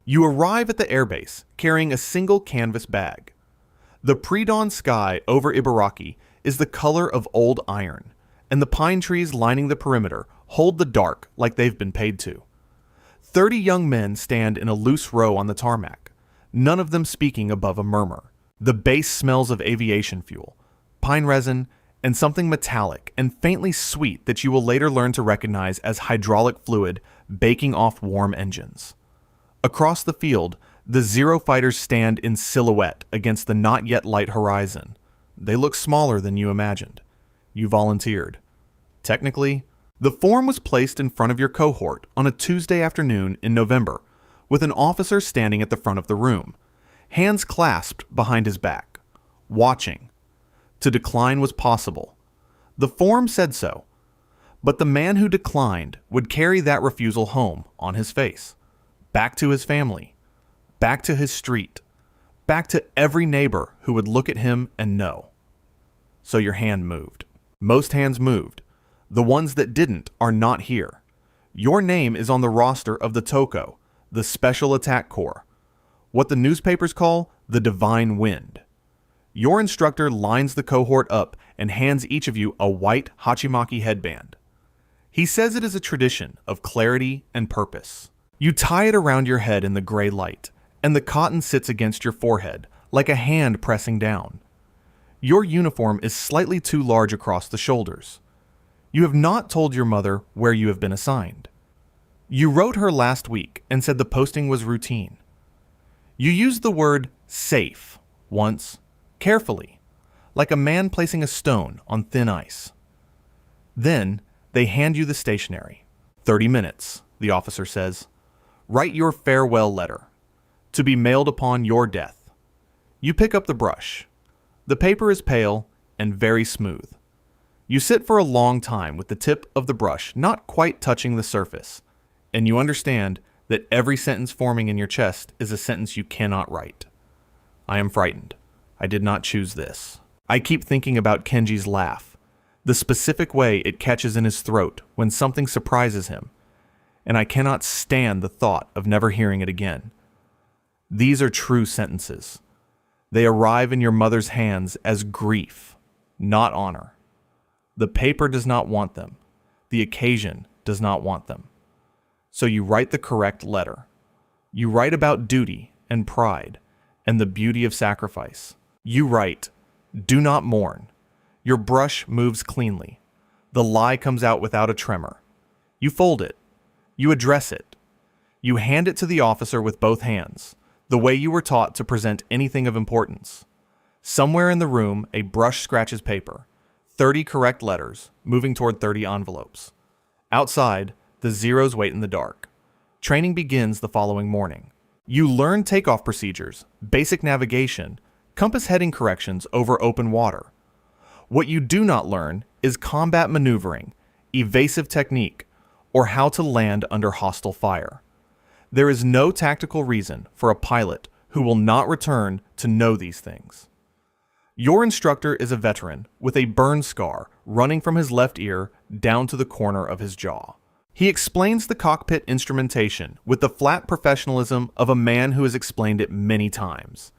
You arrive at the airbase carrying a single canvas bag. The pre-dawn sky over Ibaraki is the color of old iron, and the pine trees lining the perimeter hold the dark like they've been paid to. 30 young men stand in a loose row on the tarmac, none of them speaking above a murmur. The base smells of aviation fuel, pine resin, and something metallic and faintly sweet that you will later learn to recognize as hydraulic fluid baking off warm engines. Across the field, the Zero fighters stand in silhouette against the not yet light horizon. They look smaller than you imagined. You volunteered. Technically, the form was placed in front of your cohort on a Tuesday afternoon in November, with an officer standing at the front of the room, hands clasped behind his back, watching. To decline was possible. The form said so, but the man who declined would carry that refusal home on his face, back to his family, back to his street, back to every neighbor who would look at him and know. So your hand moved. Most hands moved. The ones that didn't are not here. Your name is on the roster of the TOCO, the Special Attack Corps, what the newspapers call the Divine Wind. Your instructor lines the cohort up and hands each of you a white hachimaki headband. He says it is a tradition of clarity and purpose. You tie it around your head in the gray light, and the cotton sits against your forehead like a hand pressing down. Your uniform is slightly too large across the shoulders. You have not told your mother where you have been assigned. You wrote her last week and said the posting was routine. You used the word safe once, carefully, like a man placing a stone on thin ice. Then they hand you the stationery. 30 minutes, the officer says. Write your farewell letter, to be mailed upon your death. You pick up the brush. The paper is pale and very smooth. You sit for a long time with the tip of the brush not quite touching the surface, and you understand that every sentence forming in your chest is a sentence you cannot write. I am frightened. I did not choose this. I keep thinking about Kenji's laugh, the specific way it catches in his throat when something surprises him, and I cannot stand the thought of never hearing it again. These are true sentences. They arrive in your mother's hands as grief, not honor. The paper does not want them. The occasion does not want them. So you write the correct letter. You write about duty and pride and the beauty of sacrifice. You write, do not mourn. Your brush moves cleanly. The lie comes out without a tremor. You fold it. You address it. You hand it to the officer with both hands, the way you were taught to present anything of importance. Somewhere in the room, a brush scratches paper. 30 correct letters, moving toward 30 envelopes. Outside, the Zeros wait in the dark. Training begins the following morning. You learn takeoff procedures, basic navigation, compass heading corrections over open water. What you do not learn is combat maneuvering, evasive technique, or how to land under hostile fire. There is no tactical reason for a pilot who will not return to know these things. Your instructor is a veteran with a burn scar running from his left ear down to the corner of his jaw. He explains the cockpit instrumentation with the flat professionalism of a man who has explained it many times.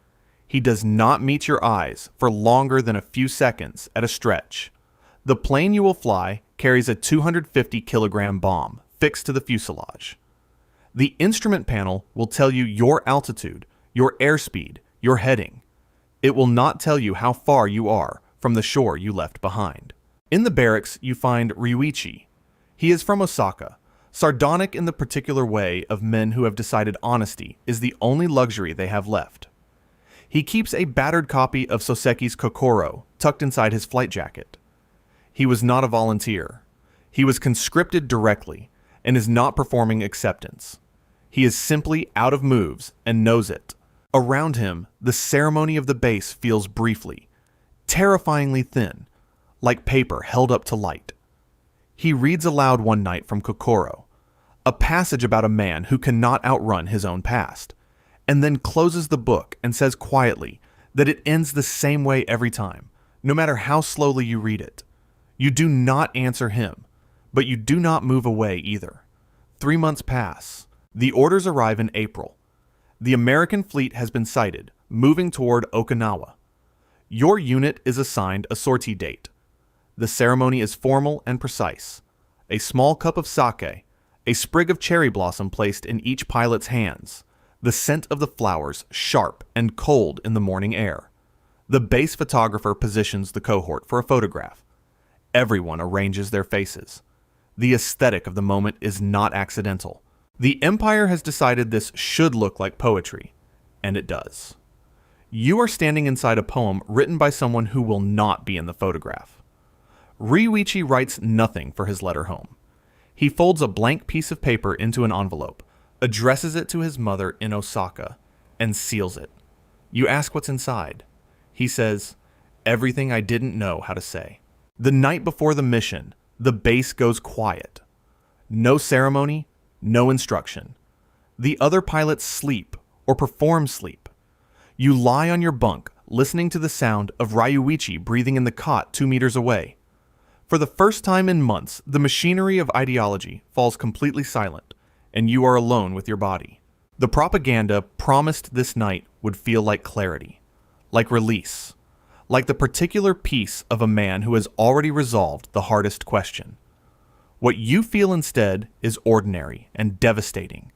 He does not meet your eyes for longer than a few seconds at a stretch. The plane you will fly carries a 250-kilogram bomb fixed to the fuselage. The instrument panel will tell you your altitude, your airspeed, your heading. It will not tell you how far you are from the shore you left behind. In the barracks, you find Ryuichi. He is from Osaka, sardonic in the particular way of men who have decided honesty is the only luxury they have left. He keeps a battered copy of Soseki's Kokoro tucked inside his flight jacket. He was not a volunteer. He was conscripted directly and is not performing acceptance. He is simply out of moves and knows it. Around him, the ceremony of the base feels briefly, terrifyingly thin, like paper held up to light. He reads aloud one night from Kokoro, a passage about a man who cannot outrun his own past, and then closes the book and says quietly that it ends the same way every time, no matter how slowly you read it. You do not answer him, but you do not move away either. 3 months pass. The orders arrive in April. The American fleet has been sighted, moving toward Okinawa. Your unit is assigned a sortie date. The ceremony is formal and precise. A small cup of sake, a sprig of cherry blossom placed in each pilot's hands, the scent of the flowers sharp and cold in the morning air. The base photographer positions the cohort for a photograph. Everyone arranges their faces. The aesthetic of the moment is not accidental. The Empire has decided this should look like poetry, and it does. You are standing inside a poem written by someone who will not be in the photograph. Ryuichi writes nothing for his letter home. He folds a blank piece of paper into an envelope, addresses it to his mother in Osaka, and seals it. You ask what's inside. He says, "Everything I didn't know how to say." The night before the mission, the base goes quiet. No ceremony, no instruction. The other pilots sleep or perform sleep. You lie on your bunk, listening to the sound of Ryuichi breathing in the cot 2 meters away. For the first time in months, the machinery of ideology falls completely silent, and you are alone with your body. The propaganda promised this night would feel like clarity, like release, like the particular peace of a man who has already resolved the hardest question. What you feel instead is ordinary and devastating.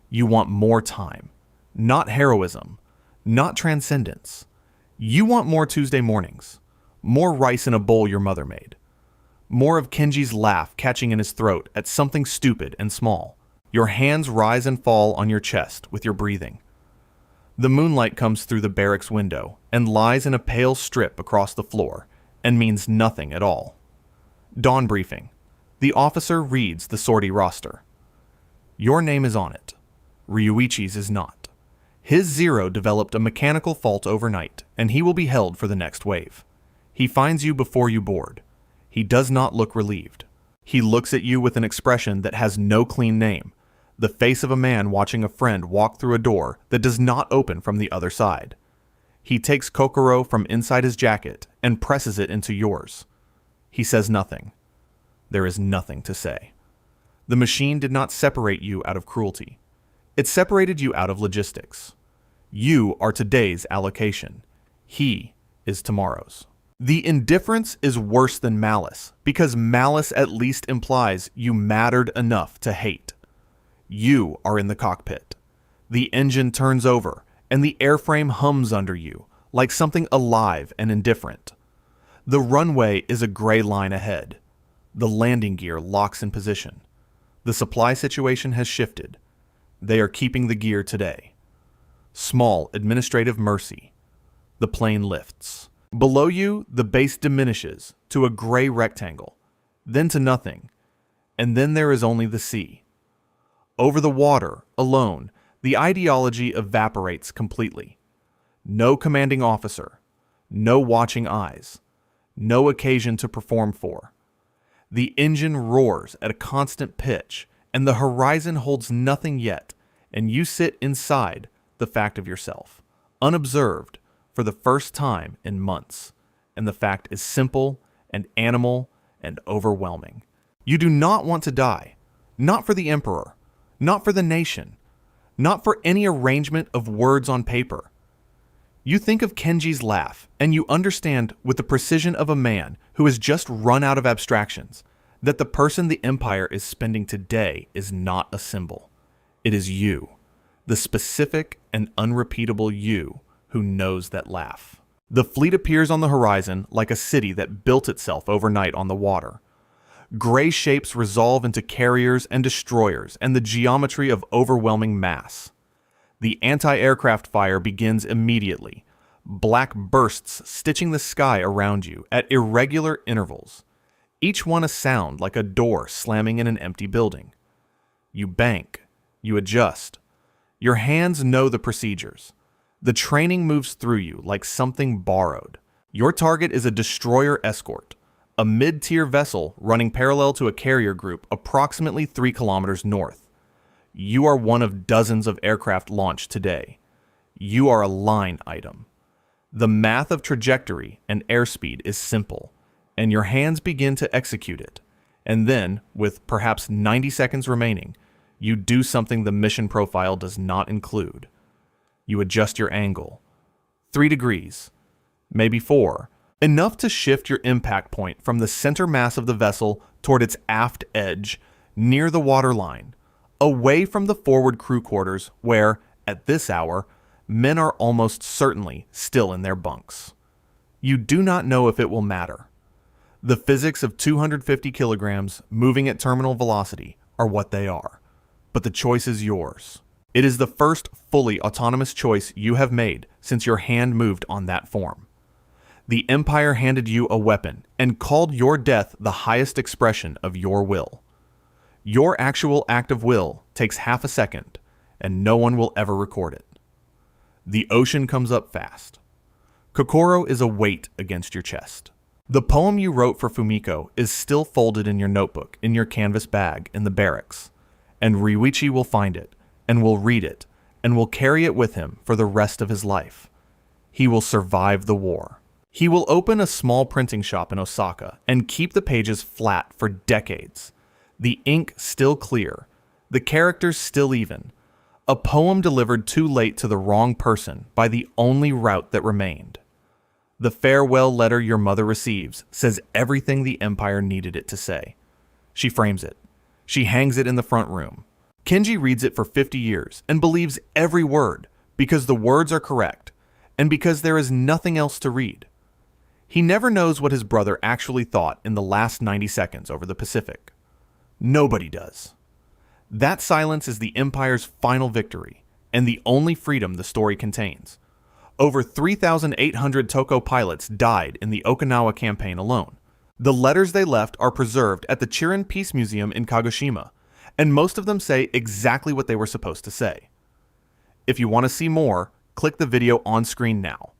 You want more time, not heroism, not transcendence. You want more Tuesday mornings, more rice in a bowl your mother made, more of Kenji's laugh catching in his throat at something stupid and small. Your hands rise and fall on your chest with your breathing. The moonlight comes through the barracks window and lies in a pale strip across the floor and means nothing at all. Dawn briefing. The officer reads the sortie roster. Your name is on it. Ryuichi's is not. His Zero developed a mechanical fault overnight, and he will be held for the next wave. He finds you before you board. He does not look relieved. He looks at you with an expression that has no clean name, the face of a man watching a friend walk through a door that does not open from the other side. He takes Kokoro from inside his jacket and presses it into yours. He says nothing. There is nothing to say. The machine did not separate you out of cruelty. It separated you out of logistics. You are today's allocation. He is tomorrow's. The indifference is worse than malice, because malice at least implies you mattered enough to hate. You are in the cockpit. The engine turns over, and the airframe hums under you, like something alive and indifferent. The runway is a gray line ahead. The landing gear locks in position. The supply situation has shifted. They are keeping the gear today. Small administrative mercy. The plane lifts. Below you, the base diminishes to a gray rectangle, then to nothing, and then there is only the sea. Over the water, alone, the ideology evaporates completely. No commanding officer, no watching eyes, no occasion to perform for. The engine roars at a constant pitch, and the horizon holds nothing yet, and you sit inside the fact of yourself, unobserved for the first time in months, and the fact is simple and animal and overwhelming. You do not want to die, not for the emperor, not for the nation, not for any arrangement of words on paper. You think of Kenji's laugh, and you understand with the precision of a man who has just run out of abstractions that the person the Empire is spending today is not a symbol. It is you, the specific and unrepeatable you who knows that laugh. The fleet appears on the horizon like a city that built itself overnight on the water. Gray shapes resolve into carriers and destroyers and the geometry of overwhelming mass. The anti-aircraft fire begins immediately, black bursts stitching the sky around you at irregular intervals, each one a sound like a door slamming in an empty building. You bank, you adjust. Your hands know the procedures. The training moves through you like something borrowed. Your target is a destroyer escort, a mid-tier vessel running parallel to a carrier group approximately 3 kilometers north. You are one of dozens of aircraft launched today. You are a line item. The math of trajectory and airspeed is simple, and your hands begin to execute it. And then, with perhaps 90 seconds remaining, you do something the mission profile does not include. You adjust your angle. 3 degrees, maybe 4, enough to shift your impact point from the center mass of the vessel toward its aft edge, near the waterline, away from the forward crew quarters where, at this hour, men are almost certainly still in their bunks. You do not know if it will matter. The physics of 250 kilograms moving at terminal velocity are what they are, but the choice is yours. It is the first fully autonomous choice you have made since your hand moved on that form. The Empire handed you a weapon and called your death the highest expression of your will. Your actual act of will takes half a second, and no one will ever record it. The ocean comes up fast. Kokoro is a weight against your chest. The poem you wrote for Fumiko is still folded in your notebook in your canvas bag in the barracks, and Ryuichi will find it, and will read it, and will carry it with him for the rest of his life. He will survive the war. He will open a small printing shop in Osaka and keep the pages flat for decades. The ink still clear, the characters still even. A poem delivered too late to the wrong person by the only route that remained. The farewell letter your mother receives says everything the Empire needed it to say. She frames it. She hangs it in the front room. Kenji reads it for 50 years and believes every word because the words are correct and because there is nothing else to read. He never knows what his brother actually thought in the last 90 seconds over the Pacific. Nobody does. That silence is the Empire's final victory and the only freedom the story contains. Over 3,800 Toko pilots died in the Okinawa campaign alone. The letters they left are preserved at the Chirin Peace Museum in Kagoshima, and most of them say exactly what they were supposed to say. If you want to see more, click the video on screen now.